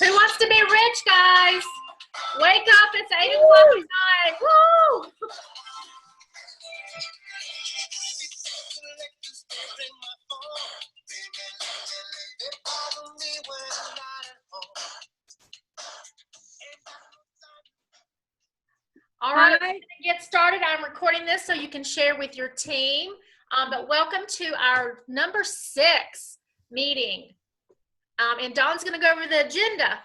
Who wants to be rich, guys? Wake up, it's 8 o'clock at night. Woo! All right, I'm going to get started. I'm recording this so you can share with your team. But welcome to our number 6 meeting. And Dawn's going to go over the agenda.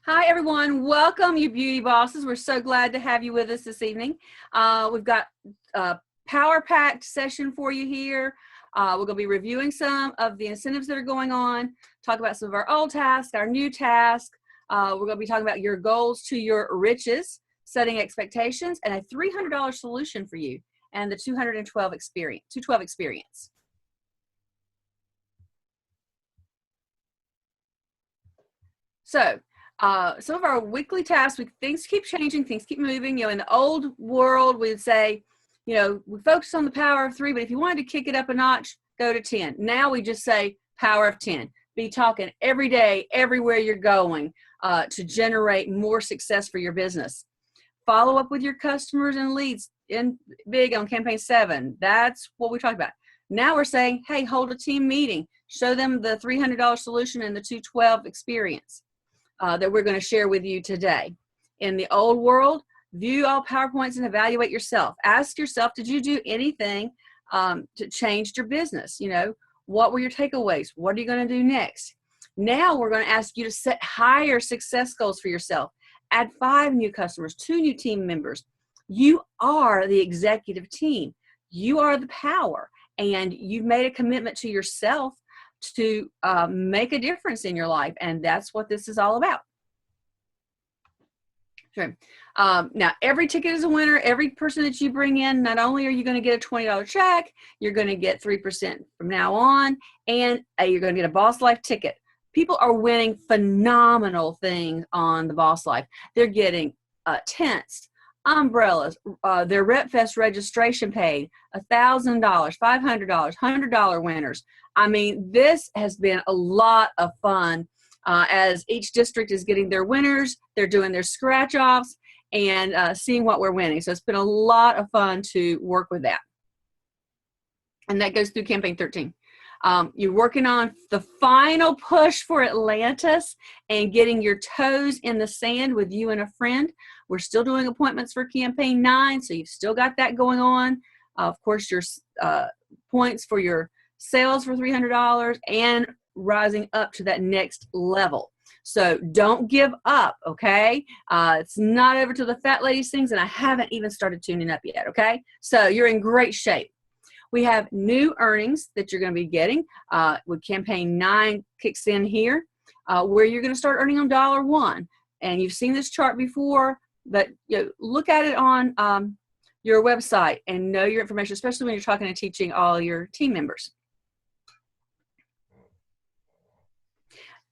Hi, everyone. Welcome, you beauty bosses. We're so glad to have you with us this evening. We've got a power-packed session for you here. We're going to be reviewing some of the incentives that are going on, talk about some of our old tasks, our new tasks. We're going to be talking about your goals to your riches, setting expectations, and a $300 solution for you, and the 212 experience. So, some of our weekly tasks, things keep changing, things keep moving. In the old world, we'd say, we focus on the power of 3, but if you wanted to kick it up a notch, go to 10. Now we just say power of 10. Be talking every day, everywhere you're going, to generate more success for your business. Follow up with your customers and leads in big on campaign 7. That's what we talked about. Now we're saying, hey, hold a team meeting. Show them the $300 solution and the 212 experience that we're going to share with you today. In the old world, view all PowerPoints and evaluate yourself. Ask yourself, did you do anything to change your business? What were your takeaways? What are you going to do next? Now we're going to ask you to set higher success goals for yourself. Add 5 new customers, 2 new team members. You are the executive team. You are the power, and you've made a commitment to yourself to make a difference in your life, and that's what this is all about. Sure. Now, every ticket is a winner. Every person that you bring in, not only are you going to get a $20 check, you're going to get 3% from now on, and you're going to get a Boss Life ticket. People are winning phenomenal things on the Boss Life. They're getting tents, umbrellas, their RepFest registration paid, $1,000, $500, $100 winners. I mean, this has been a lot of fun as each district is getting their winners. They're doing their scratch-offs and seeing what we're winning. So it's been a lot of fun to work with that. And that goes through campaign 13. You're working on the final push for Atlantis and getting your toes in the sand with you and a friend. We're still doing appointments for campaign 9, so you've still got that going on. Of course, your points for your sales for $300 and rising up to that next level. So don't give up, okay? It's not over till the fat lady sings, and I haven't even started tuning up yet, okay? So you're in great shape. We have new earnings that you're going to be getting with campaign 9 kicks in here, where you're going to start earning on $1. And you've seen this chart before, but look at it on your website and know your information, especially when you're talking and teaching all your team members.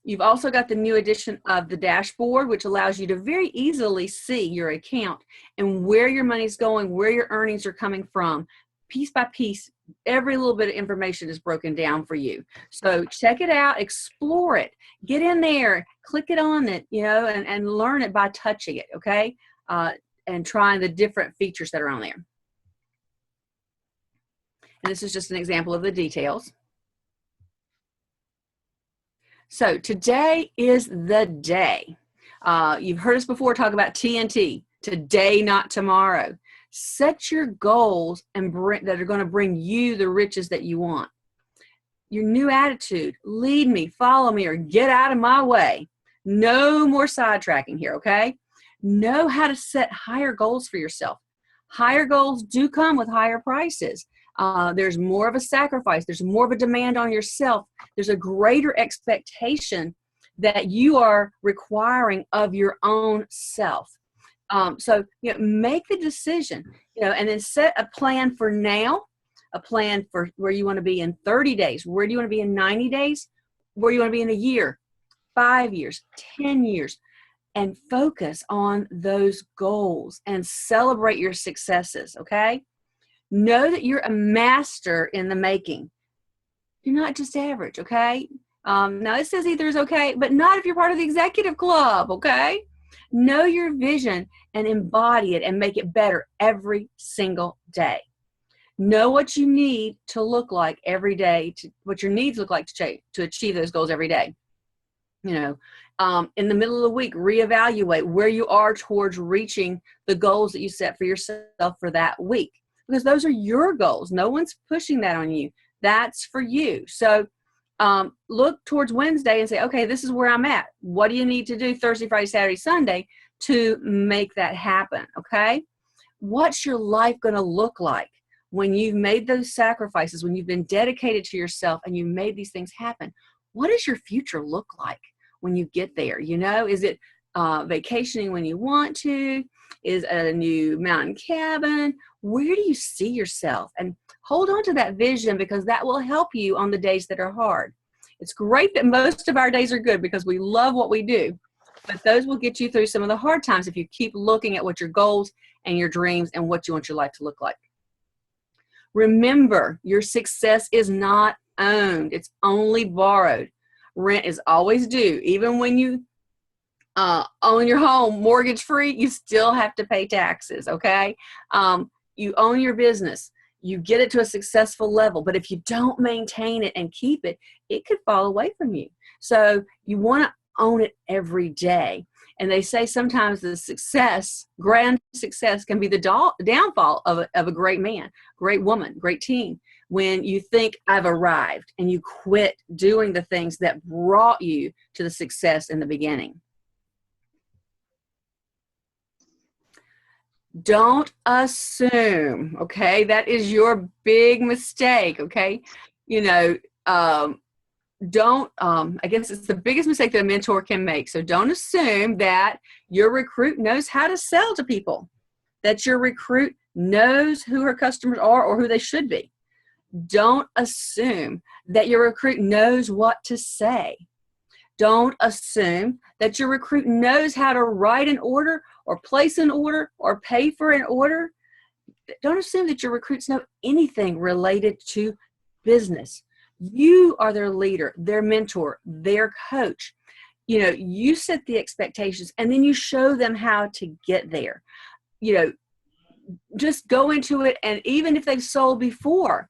You've also got the new addition of the dashboard, which allows you to very easily see your account and where your money's going, where your earnings are coming from. Piece by piece, every little bit of information is broken down for you. So check it out, explore it, get in there, click it on it, and learn it by touching it, okay? And trying the different features that are on there. And this is just an example of the details. So today is the day. You've heard us before talk about TNT, today, not tomorrow. Set your goals and that are going to bring you the riches that you want. Your new attitude, lead me, follow me, or get out of my way. No more sidetracking here, okay? Know how to set higher goals for yourself. Higher goals do come with higher prices. There's more of a sacrifice. There's more of a demand on yourself. There's a greater expectation that you are requiring of your own self. So make the decision, and then set a plan for now, a plan for where you want to be in 30 days. Where do you want to be in 90 days? Where do you want to be in a year, 5 years, 10 years? And focus on those goals and celebrate your successes, okay? Know that you're a master in the making. You're not just average, okay? Now it says either is okay, but not if you're part of the executive club, okay? Know your vision and embody it and make it better every single day. Know what you need to look like every day, what your needs look like to achieve those goals every day. You know, in the middle of the week, reevaluate where you are towards reaching the goals that you set for yourself for that week, because those are your goals. No one's pushing that on you. That's for you. So look towards Wednesday and say, okay, this is where I'm at. What do you need to do Thursday, Friday, Saturday, Sunday to make that happen? Okay. What's your life going to look like when you've made those sacrifices, when you've been dedicated to yourself and you made these things happen? What does your future look like when you get there? You know, is it vacationing when you want to? Is it a new mountain cabin? Where do you see yourself? And hold on to that vision, because that will help you on the days that are hard. It's great that most of our days are good because we love what we do, but those will get you through some of the hard times if you keep looking at what your goals and your dreams and what you want your life to look like. Remember, your success is not owned. It's only borrowed. Rent is always due. Even when you own your home mortgage free, you still have to pay taxes, okay? You own your business. You get it to a successful level, but if you don't maintain it and keep it, it could fall away from you. So you want to own it every day. And they say sometimes the success, grand success, can be the downfall of a great man, great woman, great team. When you think I've arrived and you quit doing the things that brought you to the success in the beginning. Don't assume, okay? That is your big mistake, okay? You know, I guess it's the biggest mistake that a mentor can make. So don't assume that your recruit knows how to sell to people, that your recruit knows who her customers are or who they should be. Don't assume that your recruit knows what to say. Don't assume that your recruit knows how to write an order or place an order or pay for an order. Don't assume that your recruits know anything related to business. You are their leader, their mentor, their coach. You know, you set the expectations and then you show them how to get there. You know, just go into it, and even if they've sold before,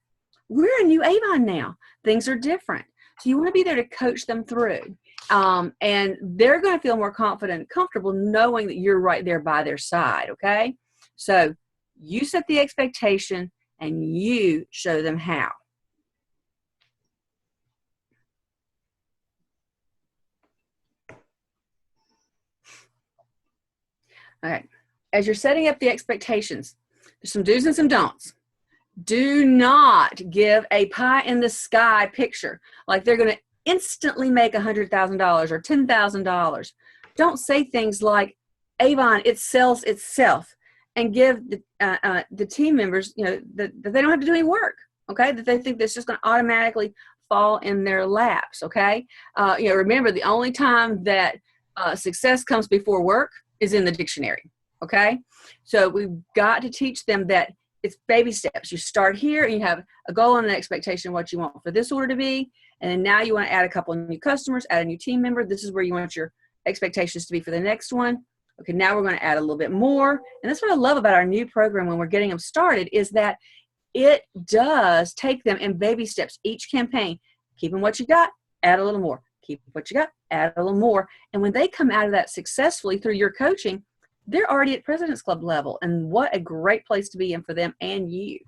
we're a new Avon now. Things are different. So you want to be there to coach them through. And they're going to feel more confident and comfortable knowing that you're right there by their side, okay? So you set the expectation and you show them how. Okay, as you're setting up the expectations, there's some do's and some don'ts. Do not give a pie in the sky picture, like they're going to instantly make $100,000 or $10,000. Don't say things like, Avon, it sells itself, and give the team members, you know, that they don't have to do any work, okay? That they think that's just going to automatically fall in their laps, okay? You know, remember, the only time that success comes before work is in the dictionary, okay? So we've got to teach them that it's baby steps. You start here and you have a goal and an expectation of what you want for this order to be. And then now you want to add a couple of new customers, add a new team member. This is where you want your expectations to be for the next one. Okay, now we're going to add a little bit more. And that's what I love about our new program when we're getting them started, is that it does take them in baby steps each campaign. Keeping what you got, add a little more. Keep what you got, add a little more. And when they come out of that successfully through your coaching, they're already at President's Club level. And what a great place to be in for them and you.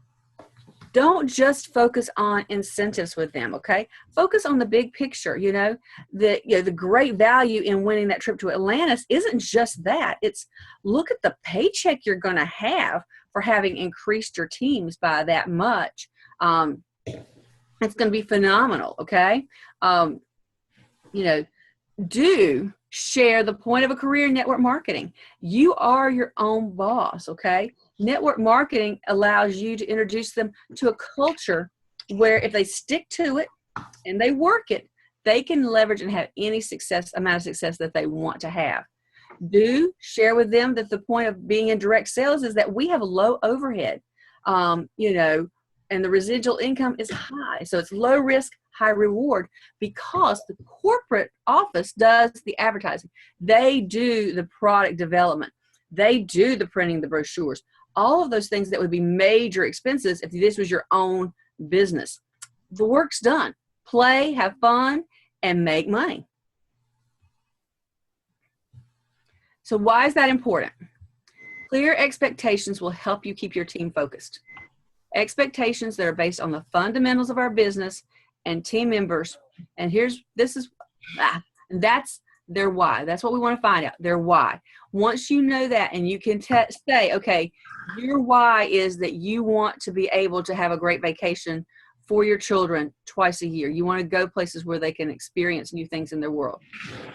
Don't just focus on incentives with them, okay? Focus on the big picture. You know, the great value in winning that trip to Atlantis isn't just that. It's look at the paycheck you're going to have for having increased your teams by that much. It's going to be phenomenal, okay? You know, do share the point of a career in network marketing. You are your own boss, okay? Network marketing allows you to introduce them to a culture where if they stick to it and they work it, they can leverage and have any amount of success that they want to have. Do share with them that the point of being in direct sales is that we have a low overhead, you know, and the residual income is high. So it's low risk, high reward because the corporate office does the advertising. They do the product development. They do the printing, the brochures, all of those things that would be major expenses if this was your own business. The work's done. Play, have fun, and make money. So why is that important? Clear expectations will help you keep your team focused. Expectations that are based on the fundamentals of our business and team members. And that's their why. That's what we want to find out, their why. Once you know that and you can say, okay, your why is that you want to be able to have a great vacation for your children twice a year. You want to go places where they can experience new things in their world.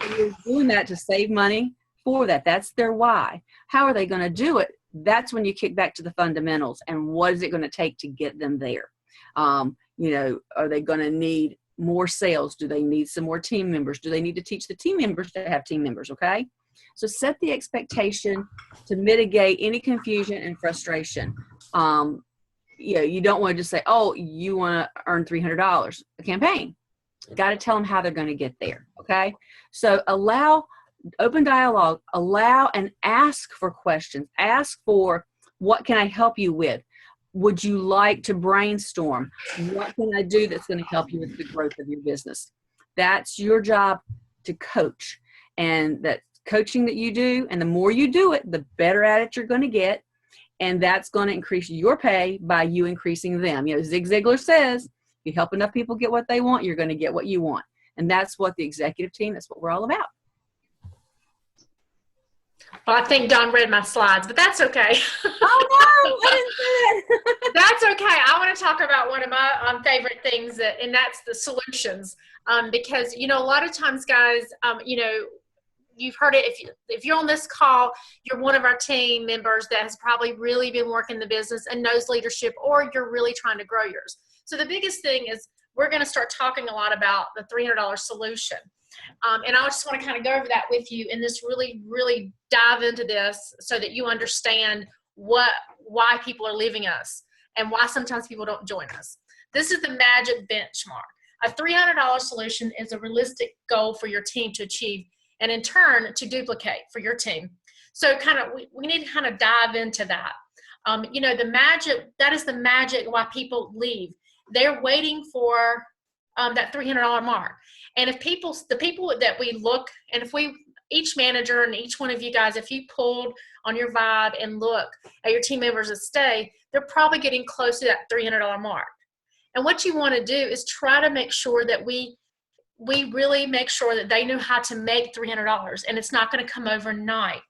So you're doing that to save money for that. That's their why. How are they going to do it? That's when you kick back to the fundamentals and what is it going to take to get them there? Are they going to need more sales? Do they need some more team members? Do they need to teach the team members to have team members? Okay. So set the expectation to mitigate any confusion and frustration. You don't want to just say, oh, you want to earn $300 a campaign. Got to tell them how they're going to get there. Okay. So allow open dialogue, allow and ask for questions. Ask for, what can I help you with? Would you like to brainstorm? What can I do that's going to help you with the growth of your business? That's your job to coach. And that coaching that you do, and the more you do it, the better at it you're going to get. And that's going to increase your pay by you increasing them. Zig Ziglar says, if you help enough people get what they want, you're going to get what you want. And that's what the executive team, that's what we're all about. Well, I think Dawn read my slides, but that's okay. Oh, no, I didn't say that. That's okay. I want to talk about one of my favorite things, and that's the solutions. Because, a lot of times, guys, you've heard it. If you're on this call, you're one of our team members that has probably really been working the business and knows leadership, or you're really trying to grow yours. So the biggest thing is we're going to start talking a lot about the $300 solution. And I just want to kind of go over that with you and just really, really dive into this so that you understand why people are leaving us and why sometimes people don't join us. This is the magic benchmark. A $300 solution is a realistic goal for your team to achieve and in turn to duplicate for your team. So we need to kind of dive into that. The magic, that is the magic why people leave. They're waiting for that $300 mark. And if the people that we look, and if each manager and each one of you guys, if you pulled on your vibe and look at your team members that stay, they're probably getting close to that $300 mark. And what you want to do is try to make sure that we really make sure that they know how to make $300, and it's not going to come overnight.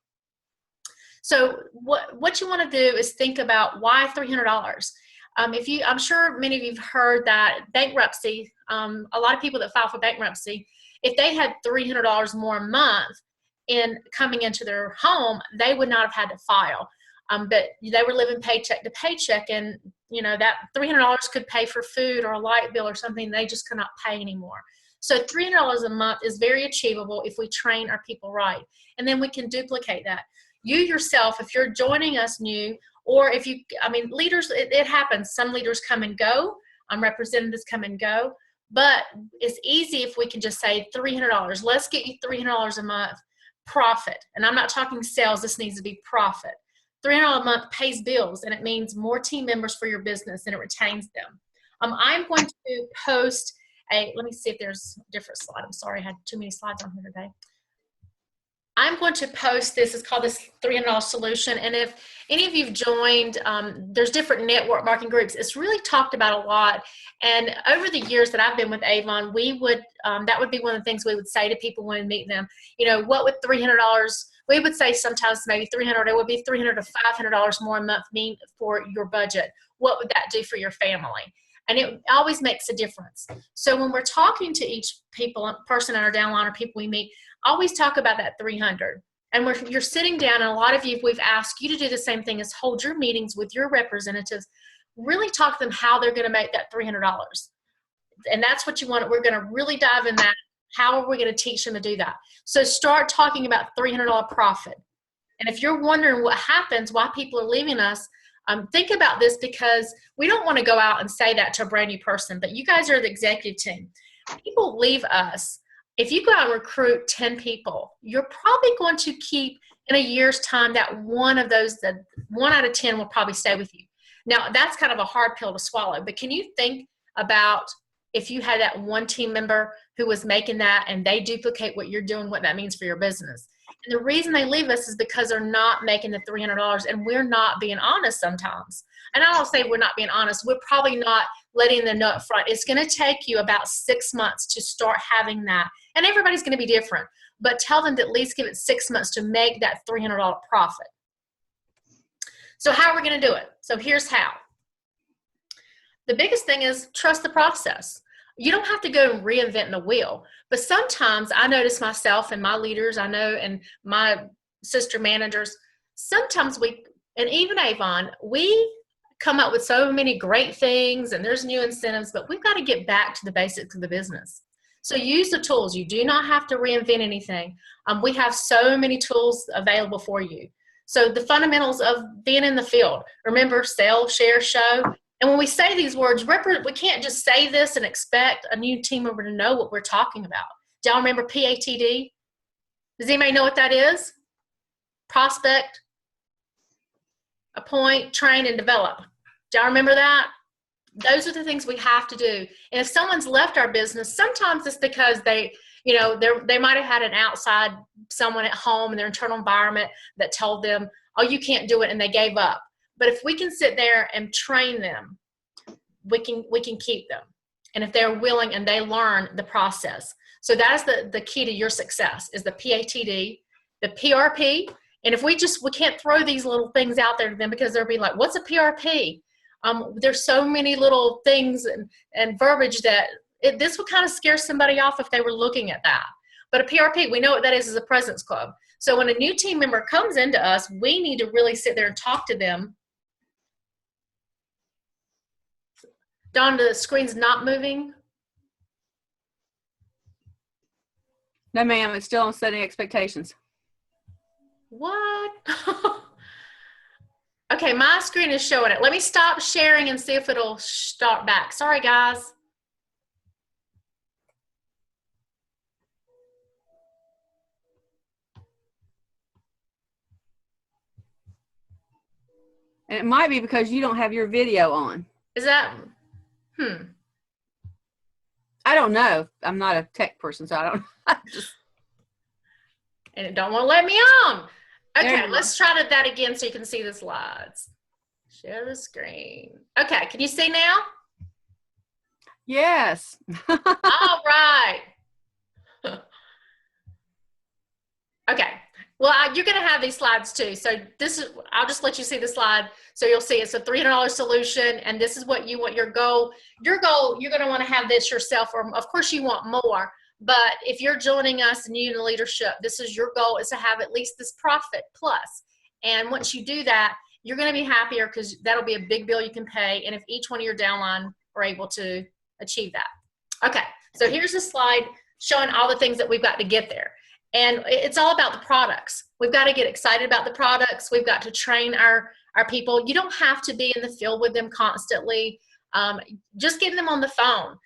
So what you want to do is think about why $300. I'm sure many of you've heard that bankruptcy, a lot of people that file for bankruptcy, if they had $300 more a month coming into their home, they would not have had to file. But they were living paycheck to paycheck, and that $300 could pay for food or a light bill or something they just could not pay anymore. So $300 a month is very achievable if we train our people right. And then we can duplicate that. You yourself, if you're joining us new, or leaders, it happens. Some leaders come and go. Representatives come and go. But it's easy if we can just say $300. Let's get you $300 a month profit. And I'm not talking sales. This needs to be profit. $300 a month pays bills, and it means more team members for your business, and it retains them. I'm going to post let me see if there's a different slide. I'm sorry, I had too many slides on here today. I'm going to post this. It's called this $300 solution. And if any of you've joined, there's different network marketing groups. It's really talked about a lot. And over the years that I've been with Avon, that would be one of the things we would say to people when we meet them. What would $300, we would say sometimes maybe $300, it would be $300 to $500 more a month mean for your budget. What would that do for your family? And it always makes a difference. So when we're talking to each person on our downline or people we meet, always talk about that 300. And you're sitting down, and a lot of you, we've asked you to do the same thing, is hold your meetings with your representatives. Really talk to them how they're going to make that $300. And that's what you want. We're going to really dive in that. How are we going to teach them to do that? So start talking about $300 profit. And if you're wondering what happens, why people are leaving us, Think about this, because we don't want to go out and say that to a brand new person, but you guys are the executive team. People leave us. If you go out and recruit 10 people, you're probably going to keep, in a year's time, that one of those, that 1 out of 10 will probably stay with you. Now, that's kind of a hard pill to swallow, but can you think about if you had that one team member who was making that and they duplicate what you're doing, what that means for your business? And the reason they leave us is because they're not making the $300, and we're not being honest sometimes. And I don't say we're not being honest. We're probably not letting them know up front. It's going to take you about 6 months to start having that. And everybody's going to be different. But tell them to at least give it 6 months to make that $300 profit. So how are we going to do it? So here's how. The biggest thing is trust the process. You don't have to go and reinvent the wheel. But sometimes I notice myself and my leaders, I know, and my sister managers, sometimes we, and even Avon, we come up with so many great things and there's new incentives, but we've got to get back to the basics of the business. So use the tools. You do not have to reinvent anything. We have so many tools available for you. So the fundamentals of being in the field, remember, sell, share, show. And when we say these words, we can't just say this and expect a new team member to know what we're talking about. Do y'all remember PATD? Does anybody know what that is? Prospect, appoint, train, and develop. Do y'all remember that? Those are the things we have to do. And if someone's left our business, sometimes it's because they might have had an outside someone at home in their internal environment that told them, oh, you can't do it, and they gave up. But if we can sit there and train them, we can keep them. And if they're willing and they learn the process. So that is the key to your success, is the PATD, the PRP. And if we can't throw these little things out there to them, because they'll be like, what's a PRP? There's so many little things and verbiage that this would kind of scare somebody off if they were looking at that. But a PRP, we know what that is a President's Club. So when a new team member comes into us, we need to really sit there and talk to them. Dawn, the screen's not moving? No, ma'am. It's still on setting expectations. What? Okay, my screen is showing it. Let me stop sharing and see if it'll start back. Sorry, guys. And it might be because you don't have your video on. Is that, I don't know. I'm not a tech person, so I don't know. And it don't want to let me on. Okay, let's try that again so you can see the slides. Share the screen. Okay, can you see now? Yes. All right. Okay. Well, you're going to have these slides too. So I'll just let you see the slide so you'll see it's a $300 solution, and this is what you want your goal. Your goal, you're going to want to have this yourself, or of course you want more, but if you're joining us and you in leadership, this is your goal, is to have at least this profit plus. And once you do that, you're going to be happier, because that'll be a big bill you can pay. And if each one of your downline are able to achieve that. Okay, so here's a slide showing all the things that we've got to get there. And it's all about the products. We've got to get excited about the products. We've got to train our people. You don't have to be in the field with them constantly. Just getting them on the phone,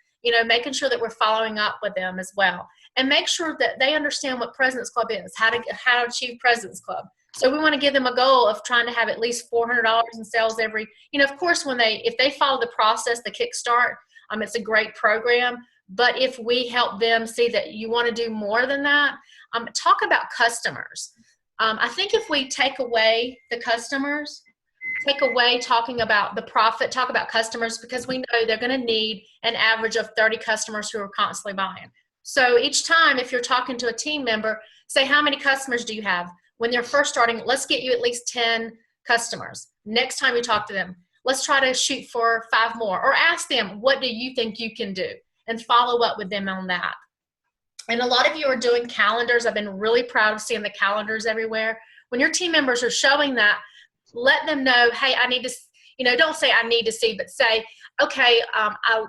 making sure that we're following up with them as well. And make sure that they understand what President's Club is, how to achieve President's Club. So we want to give them a goal of trying to have at least $400 in sales every, of course, if they follow the process, the Kickstart, it's a great program. But if we help them see that you want to do more than that, talk about customers. I think if we take away the customers, take away talking about the profit, talk about customers, because we know they're going to need an average of 30 customers who are constantly buying. So each time, if you're talking to a team member, say, how many customers do you have? When they're first starting, let's get you at least 10 customers. Next time you talk to them, let's try to shoot for 5 more, or ask them, what do you think you can do? And follow up with them on that. And a lot of you are doing calendars. I've been really proud of seeing the calendars everywhere. When your team members are showing that, let them know, hey, I need to, don't say I need to see, but say, okay,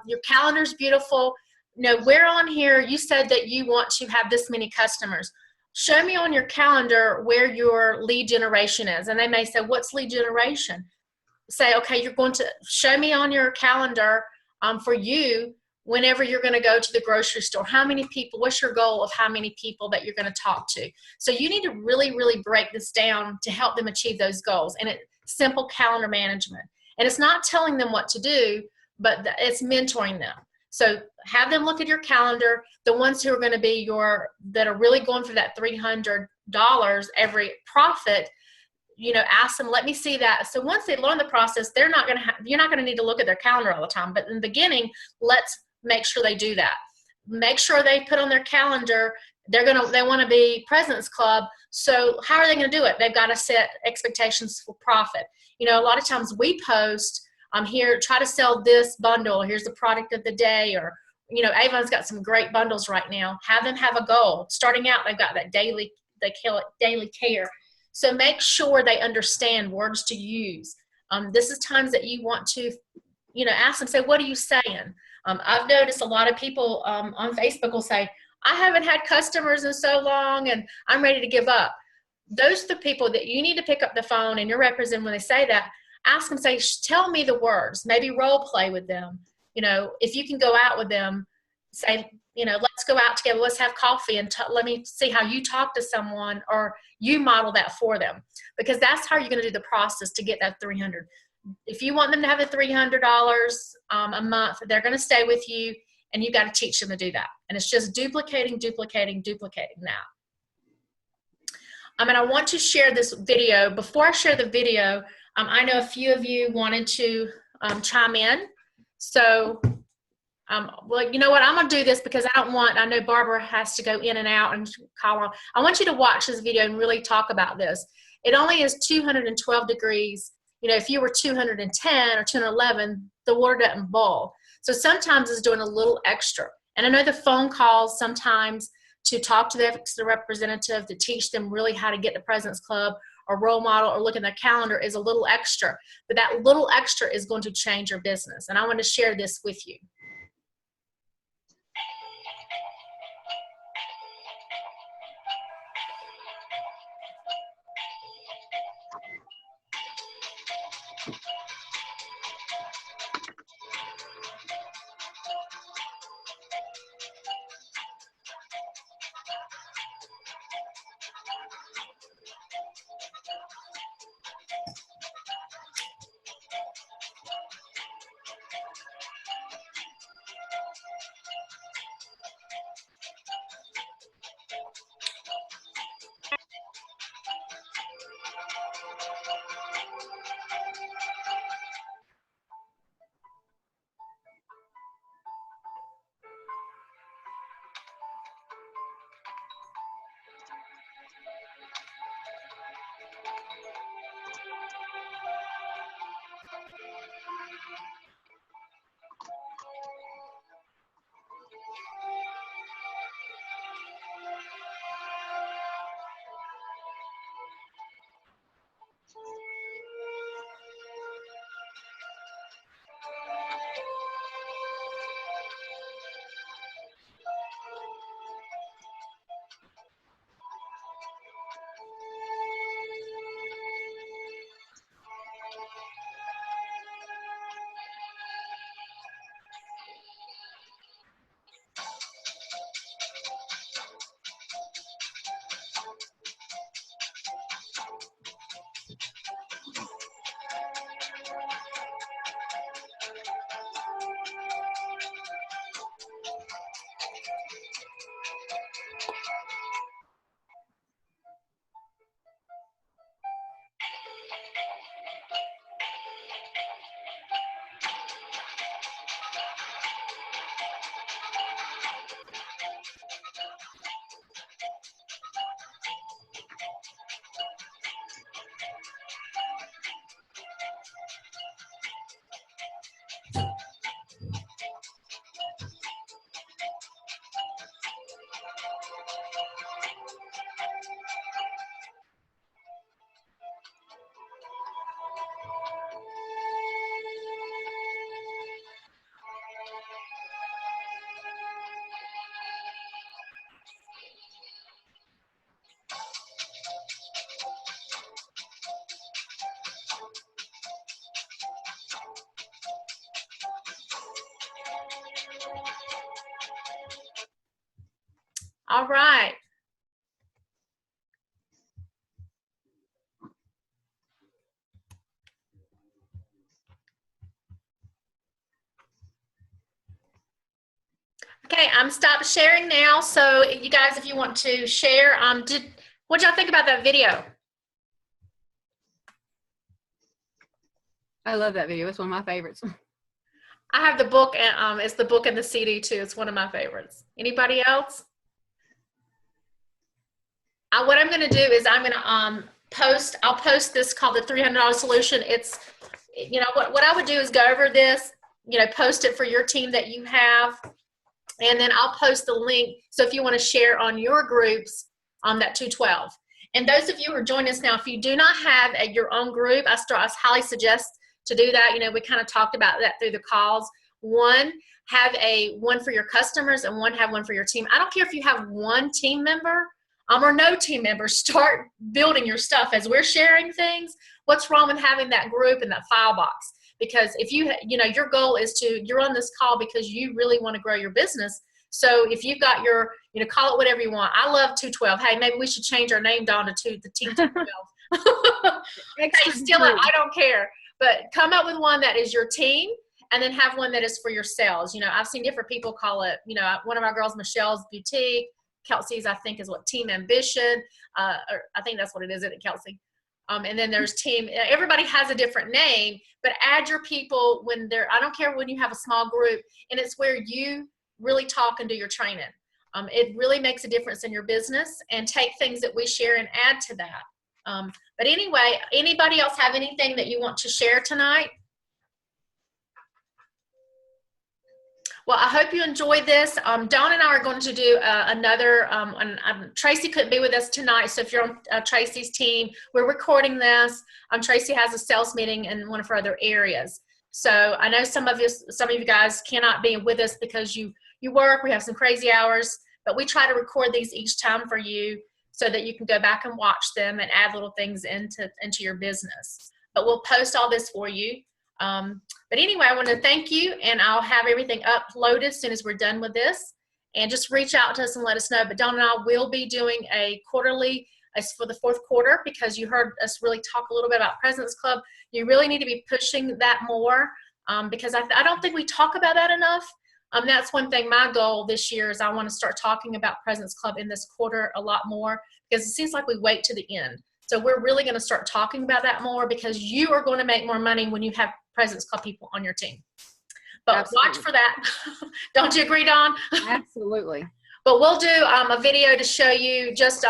your calendar's beautiful. We're on here. You said that you want to have this many customers. Show me on your calendar where your lead generation is. And they may say, what's lead generation? say, okay, you're going to show me on your calendar for you whenever you're going to go to the grocery store, how many people, what's your goal of how many people that you're going to talk to. So you need to really, really break this down to help them achieve those goals. And it's simple calendar management. And it's not telling them what to do, but it's mentoring them. So have them look at your calendar. The ones who are going to be that are really going for that $300 every profit, ask them, let me see that. So once they learn the process, you're not going to need to look at their calendar all the time. But in the beginning, let's make sure they do that. Make sure they put on their calendar, they want to be President's Club. So how are they going to do it? They've got to set expectations for profit. A lot of times we post, here, try to sell this bundle. Here's the product of the day. Or, Avon's got some great bundles right now. Have them have a goal. Starting out, they've got that daily, they call it daily care. So make sure they understand words to use. This is times that you want to, ask them, say, what are you saying? I've noticed a lot of people on Facebook will say, I haven't had customers in so long and I'm ready to give up. Those are the people that you need to pick up the phone and you're representing when they say that. Ask them, say, tell me the words, maybe role play with them. If you can go out with them, say, let's go out together, let's have coffee and let me see how you talk to someone, or you model that for them, because that's how you're going to do the process to get that 300. If you want them to have the $300 a month, they're going to stay with you, and you got to teach them to do that. And it's just duplicating now. And I want to share this video. Before I share the video, I know a few of you wanted to chime in. So, well, you know what? I'm going to do this because I know Barbara has to go in and out and call. I want you to watch this video and really talk about this. It only is 212 degrees. If you were 210 or 211, the water doesn't boil. So sometimes it's doing a little extra. And I know the phone calls sometimes to talk to the representative, to teach them really how to get the President's Club or role model or look at their calendar is a little extra. But that little extra is going to change your business. And I want to share this with you. All right. Okay, I'm stopped sharing now. So you guys, if you want to share, what'd y'all think about that video? I love that video. It's one of my favorites. I have the book, and it's the book and the CD too. It's one of my favorites. Anybody else? What I'm going to do is I'm going to I'll post this called the $300 solution. It's, what I would do is go over this, post it for your team that you have, and then I'll post the link. So if you want to share on your groups on that 212. And those of you who are joining us now, if you do not have your own group, I highly suggest to do that. We kind of talked about that through the calls. One, have one for your customers, and have one for your team. I don't care if you have one team member or no team members. Start building your stuff as we're sharing things. What's wrong with having that group and that file box? Because if your goal is you're on this call because you really want to grow your business. So if you've got your, call it whatever you want. I love 212. Hey, maybe we should change our name down to the Team 212. Hey, steal it. I don't care. But come up with one that is your team, and then have one that is for your sales. I've seen different people call it, one of our girls, Michelle's Boutique. Kelsey's, I think, is what, Team Ambition. Or I think that's what it is, isn't it, Kelsey? And then there's Team, everybody has a different name, but add your people when I don't care when you have a small group, and it's where you really talk and do your training. It really makes a difference in your business, and take things that we share and add to that. But anyway, anybody else have anything that you want to share tonight? Well, I hope you enjoyed this. Dawn and I are going to do another, Tracy couldn't be with us tonight, so if you're on Tracy's team, we're recording this. Tracy has a sales meeting in one of her other areas. So I know some of you guys cannot be with us because you work, we have some crazy hours, but we try to record these each time for you so that you can go back and watch them and add little things into your business. But we'll post all this for you. But anyway, I want to thank you, and I'll have everything uploaded as soon as we're done with this. And just reach out to us and let us know. But Dawn and I will be doing a quarterly for the fourth quarter, because you heard us really talk a little bit about President's Club. You really need to be pushing that more, because I don't think we talk about that enough. That's one thing. My goal this year is I want to start talking about President's Club in this quarter a lot more, because it seems like we wait to the end. So we're really going to start talking about that more, because you are going to make more money when you have President's Club people on your team. But Absolutely. Watch for that. Don't you agree, Dawn? Absolutely. But we'll do a video to show you just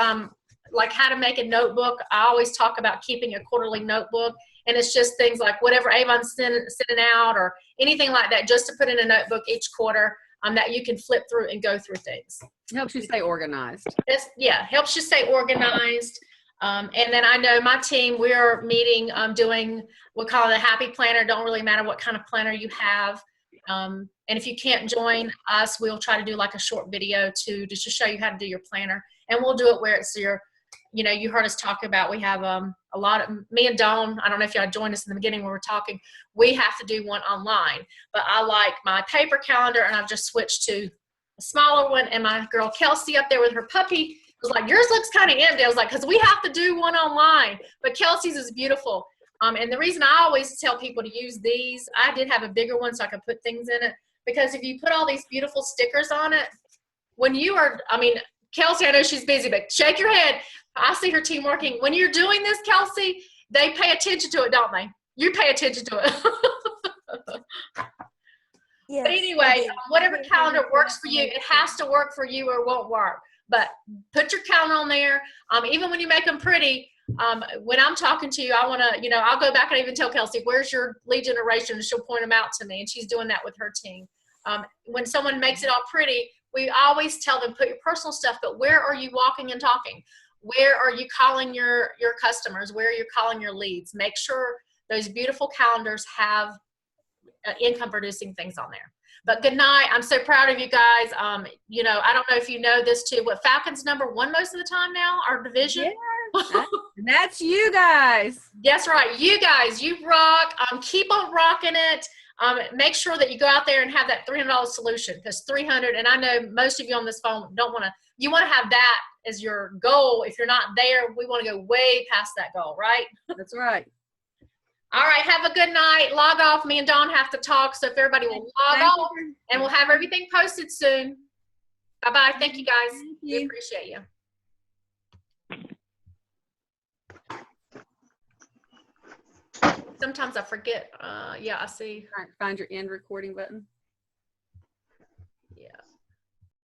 like how to make a notebook. I always talk about keeping a quarterly notebook, and it's just things like whatever Avon's sending out or anything like that, just to put in a notebook each quarter that you can flip through and go through things. Helps you stay organized. Helps you stay organized. And then I know my team, we're meeting, doing, we call it a happy planner. Don't really matter what kind of planner you have. And if you can't join us, we'll try to do like a short video just to show you how to do your planner. And we'll do it where it's you heard us talk about, we have a lot of, me and Dawn, I don't know if y'all joined us in the beginning when we were talking, we have to do one online. But I like my paper calendar, and I've just switched to a smaller one. And my girl Kelsey up there with her puppy was like, yours looks kind of empty. I was like, because we have to do one online. But Kelsey's is beautiful. And the reason I always tell people to use these, I did have a bigger one so I could put things in it, because if you put all these beautiful stickers on it, when you are, Kelsey, I know she's busy, but shake your head. I see her team working. When you're doing this, Kelsey, they pay attention to it, don't they? You pay attention to it. Yes, but anyway, whatever calendar works for you, it has to work for you or it won't work. But put your calendar on there. Even when you make them pretty, when I'm talking to you, I want to, I'll go back and even tell Kelsey, where's your lead generation? And she'll point them out to me. And she's doing that with her team. When someone makes it all pretty, we always tell them, put your personal stuff, but where are you walking and talking? Where are you calling your customers? Where are you calling your leads? Make sure those beautiful calendars have income producing things on there. But good night. I'm so proud of you guys. I don't know if you know this too, what Falcon's #1 most of the time now, our division. Yeah, that's you guys. That's right. You guys, you rock. Keep on rocking it. make sure that you go out there and have that $300 solution, because 300, and I know most of you on this phone don't want to, you want to have that as your goal. If you're not there, we want to go way past that goal, right? That's right. All right, have a good night. Log off. Me and Dawn have to talk, so if everybody will log off, and we'll have everything posted soon. Bye-bye. Thank you, guys. Thank We you. appreciate you. Sometimes I forget. Yeah, I see. All right, find your end recording button.